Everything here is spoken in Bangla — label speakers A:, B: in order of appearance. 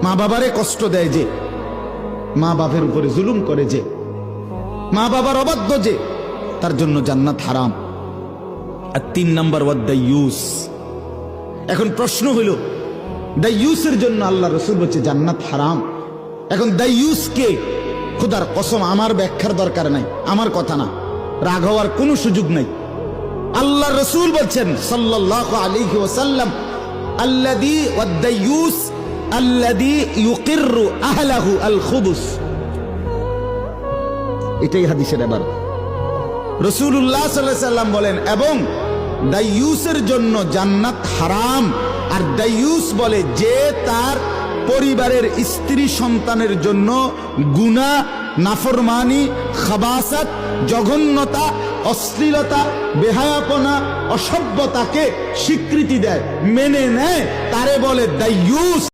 A: মা বাবারে কষ্ট দেয় যে, মা বাবার উপরে জুলুম করে যে, মা বাবার অবাধ্য যে, তার জন্য জান্নাত হারাম। আর 3 নম্বর ওয়াদ-দায়ুস। এখন প্রশ্ন হইল, দায়ুসের জন্য আল্লাহ রাসূল বলছে জান্নাত হারাম। এখন দায়ুস কে? খোদার কসম আমার ব্যাখ্যার দরকার নাই, আমার কথা না, রাগ হওয়ার কোনো সুযোগ নাই। আল্লাহ রাসূল বলছেন সাল্লাল্লাহু আলাইহি ওয়াসাল্লাম, আল্লাযী ওয়াদ-দায়ুস আল্লাযী ইউকিররু আহলাহু আল খুবুস। এটাই হাদিসের এবার রাসূলুল্লাহ সাল্লাল্লাহু আলাইহি ওয়াসাল্লাম বলেন, এবং দায়ুসের জন্য জান্নাত হারাম। আর দায়ুস বলে যে তার পরিবারের স্ত্রী সন্তানের জন্য গুনাহ, নাফরমানি, খাবাসাত, জঘন্যতা, অশ্লীলতা, বেহায়াপনা, অসভ্যতাকে স্বীকৃতি দেয়, মেনে নেয়, তারে বলে দায়ুস।